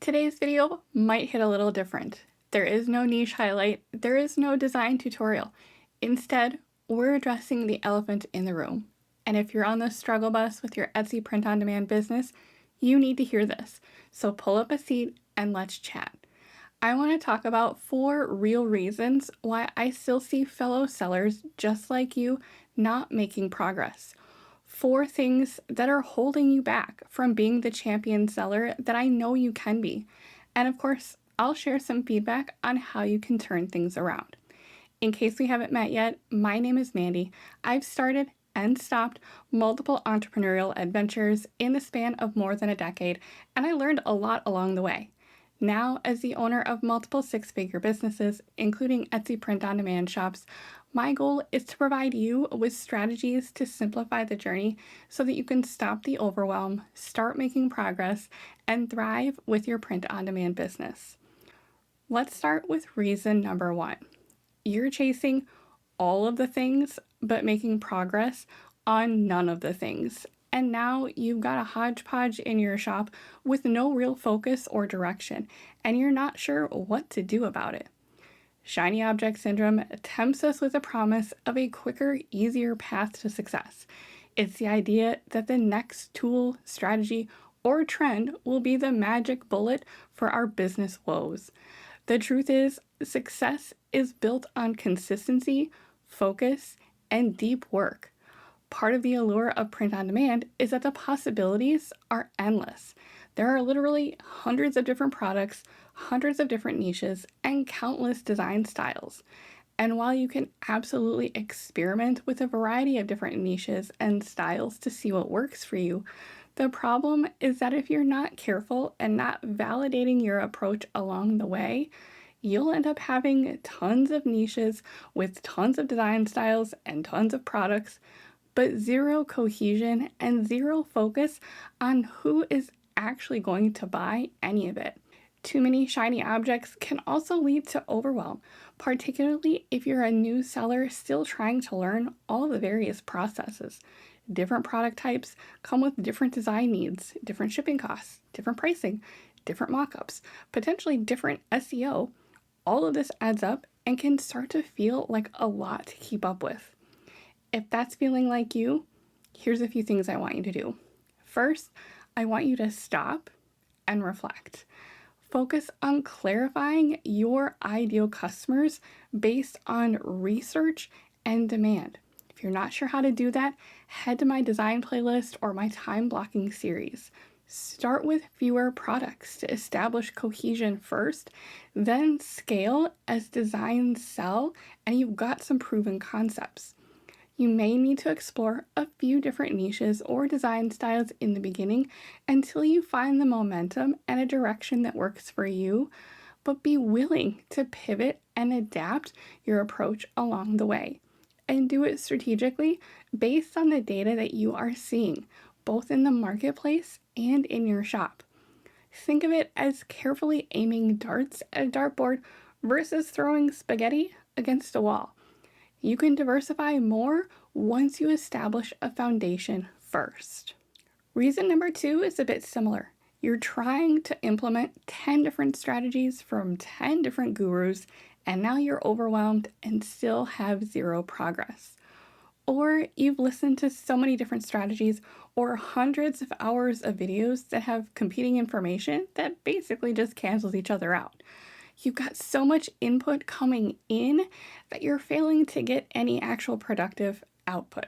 Today's video might hit a little different. There is no niche highlight, there is no design tutorial. Instead, we're addressing the elephant in the room. And if you're on the struggle bus with your Etsy print-on-demand business, you need to hear this. So pull up a seat and let's chat. I want to talk about 4 real reasons why I still see fellow sellers just like you not making progress. 4 things that are holding you back from being the champion seller that I know you can be. And of course, I'll share some feedback on how you can turn things around. In case we haven't met yet, my name is Mandy. I've started and stopped multiple entrepreneurial adventures in the span of more than a decade, and I learned a lot along the way. Now, as the owner of multiple 6-figure businesses, including Etsy print-on-demand shops, my goal is to provide you with strategies to simplify the journey so that you can stop the overwhelm, start making progress, and thrive with your print-on-demand business. Let's start with reason number 1. You're chasing all of the things, but making progress on none of the things. And now you've got a hodgepodge in your shop with no real focus or direction, and you're not sure what to do about it. Shiny object syndrome tempts us with a promise of a quicker, easier path to success. It's the idea that the next tool, strategy, or trend will be the magic bullet for our business woes. The truth is, success is built on consistency, focus, and deep work. Part of the allure of print on demand is that the possibilities are endless. There are literally hundreds of different products, hundreds of different niches, and countless design styles. And while you can absolutely experiment with a variety of different niches and styles to see what works for you, the problem is that if you're not careful and not validating your approach along the way, you'll end up having tons of niches with tons of design styles and tons of products, but zero cohesion and zero focus on who is actually going to buy any of it. Too many shiny objects can also lead to overwhelm, particularly if you're a new seller still trying to learn all the various processes. Different product types come with different design needs, different shipping costs, different pricing, different mockups, potentially different SEO. All of this adds up and can start to feel like a lot to keep up with. If that's feeling like you, here's a few things I want you to do. First, I want you to stop and reflect. Focus on clarifying your ideal customers based on research and demand. If you're not sure how to do that, head to my design playlist or my time blocking series. Start with fewer products to establish cohesion first, then scale as designs sell and you've got some proven concepts. You may need to explore a few different niches or design styles in the beginning until you find the momentum and a direction that works for you, but be willing to pivot and adapt your approach along the way. And do it strategically based on the data that you are seeing, both in the marketplace and in your shop. Think of it as carefully aiming darts at a dartboard versus throwing spaghetti against a wall. You can diversify more once you establish a foundation first. Reason number 2 is a bit similar. You're trying to implement 10 different strategies from 10 different gurus, and now you're overwhelmed and still have zero progress. Or you've listened to so many different strategies or hundreds of hours of videos that have competing information that basically just cancels each other out. You've got so much input coming in that you're failing to get any actual productive output.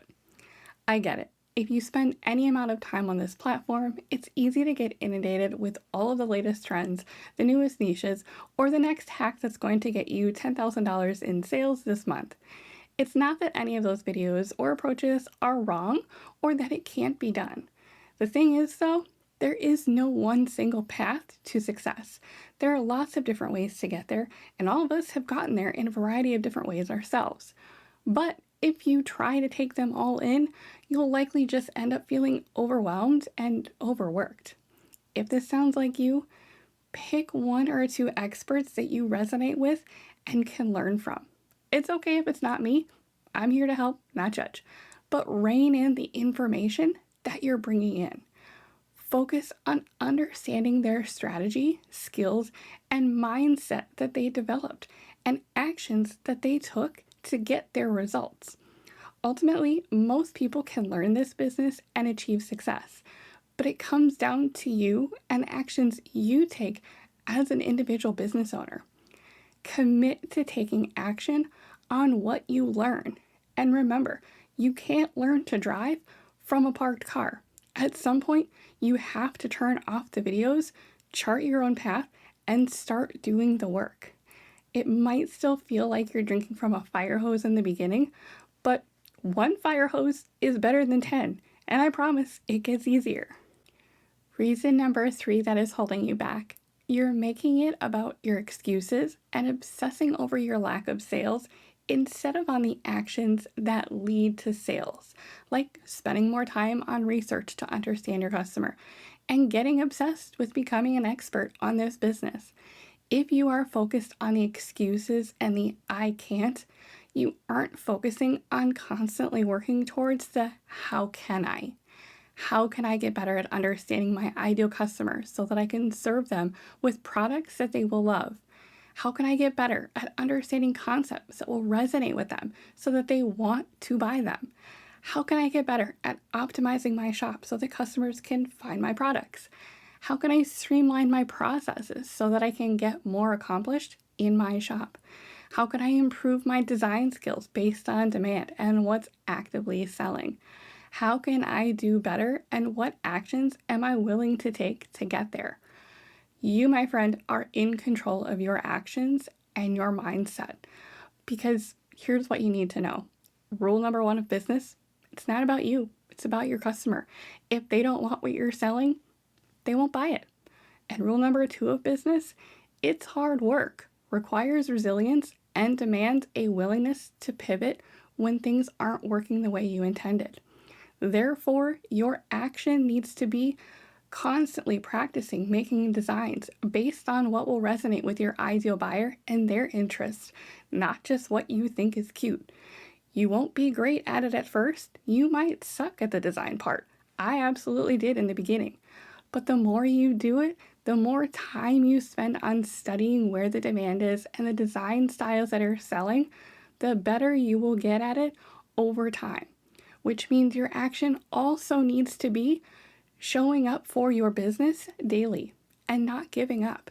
I get it. If you spend any amount of time on this platform, it's easy to get inundated with all of the latest trends, the newest niches, or the next hack that's going to get you $10,000 in sales this month. It's not that any of those videos or approaches are wrong or that it can't be done. The thing is, though, there is no one single path to success. There are lots of different ways to get there, and all of us have gotten there in a variety of different ways ourselves. But if you try to take them all in, you'll likely just end up feeling overwhelmed and overworked. If this sounds like you, pick 1 or 2 experts that you resonate with and can learn from. It's okay if it's not me. I'm here to help, not judge. But rein in the information that you're bringing in. Focus on understanding their strategy, skills, and mindset that they developed, and actions that they took to get their results. Ultimately, most people can learn this business and achieve success, but it comes down to you and actions you take as an individual business owner. Commit to taking action on what you learn. And remember, you can't learn to drive from a parked car. At some point, you have to turn off the videos, chart your own path, and start doing the work. It might still feel like you're drinking from a fire hose in the beginning, but one fire hose is better than 10, and I promise it gets easier. Reason number 3 that is holding you back. You're making it about your excuses and obsessing over your lack of sales instead of on the actions that lead to sales, like spending more time on research to understand your customer and getting obsessed with becoming an expert on this business. If you are focused on the excuses and the I can't, you aren't focusing on constantly working towards the how can I. How can I get better at understanding my ideal customer so that I can serve them with products that they will love? How can I get better at understanding concepts that will resonate with them so that they want to buy them? How can I get better at optimizing my shop so that customers can find my products? How can I streamline my processes so that I can get more accomplished in my shop? How can I improve my design skills based on demand and what's actively selling? How can I do better, and what actions am I willing to take to get there? You, my friend, are in control of your actions and your mindset. Because here's what you need to know. Rule number 1 of business, it's not about you, it's about your customer. If they don't want what you're selling, they won't buy it. And rule number 2 of business, it's hard work, requires resilience, and demands a willingness to pivot when things aren't working the way you intended. Therefore, your action needs to be constantly practicing making designs based on what will resonate with your ideal buyer and their interests, not just what you think is cute. You won't be great at it at first. You might suck at the design part. I absolutely did in the beginning. But the more you do it, the more time you spend on studying where the demand is and the design styles that are selling, the better you will get at it over time. Which means your action also needs to be showing up for your business daily and not giving up.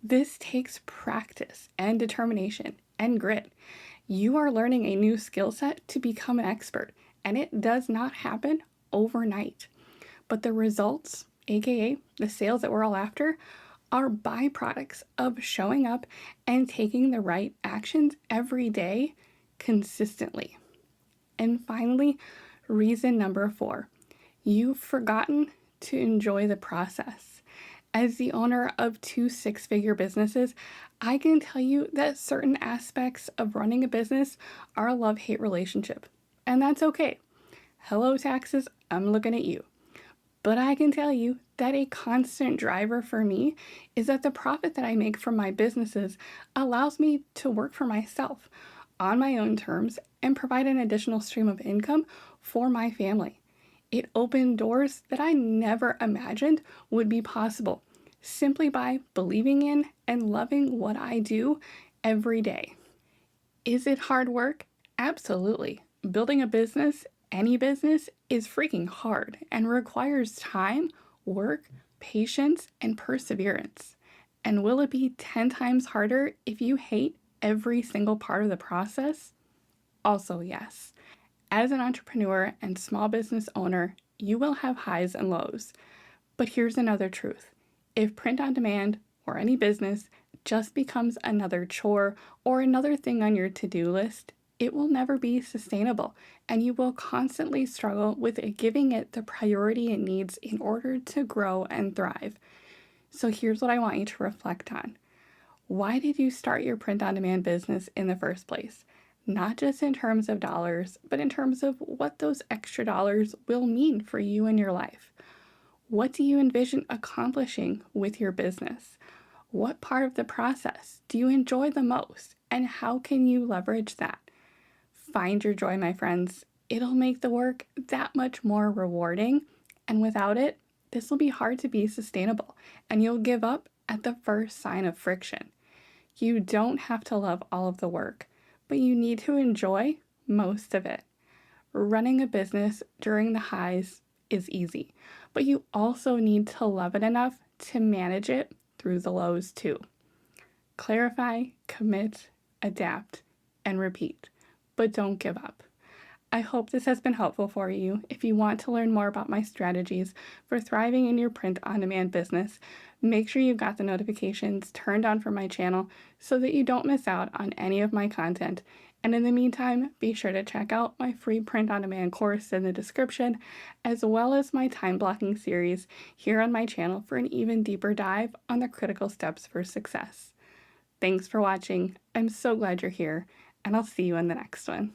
This takes practice and determination and grit. You are learning a new skill set to become an expert, and it does not happen overnight. But the results, aka the sales that we're all after, are byproducts of showing up and taking the right actions every day consistently. And finally, reason number 4, you've forgotten to enjoy the process. As the owner of 2 six-figure businesses, I can tell you that certain aspects of running a business are a love-hate relationship, and that's okay. Hello, taxes, I'm looking at you. But I can tell you that a constant driver for me is that the profit that I make from my businesses allows me to work for myself on my own terms and provide an additional stream of income for my family. It opened doors that I never imagined would be possible simply by believing in and loving what I do every day. Is it hard work? Absolutely. Building a business, any business, is freaking hard and requires time, work, patience, and perseverance. And will it be 10 times harder if you hate every single part of the process? Also, yes. As an entrepreneur and small business owner, you will have highs and lows. But here's another truth. If print on demand or any business just becomes another chore or another thing on your to-do list, it will never be sustainable, and you will constantly struggle with giving it the priority it needs in order to grow and thrive. So here's what I want you to reflect on. Why did you start your print on demand business in the first place? Not just in terms of dollars, but in terms of what those extra dollars will mean for you and your life. What do you envision accomplishing with your business? What part of the process do you enjoy the most, and how can you leverage that? Find your joy, my friends. It'll make the work that much more rewarding, and without it, this will be hard to be sustainable, and you'll give up at the first sign of friction. You don't have to love all of the work, but you need to enjoy most of it. Running a business during the highs is easy, but you also need to love it enough to manage it through the lows too. Clarify, commit, adapt, and repeat, but don't give up. I hope this has been helpful for you. If you want to learn more about my strategies for thriving in your print on demand business, make sure you've got the notifications turned on for my channel so that you don't miss out on any of my content. And in the meantime, be sure to check out my free print on demand course in the description, as well as my time blocking series here on my channel for an even deeper dive on the critical steps for success. Thanks for watching. I'm so glad you're here, and I'll see you in the next one.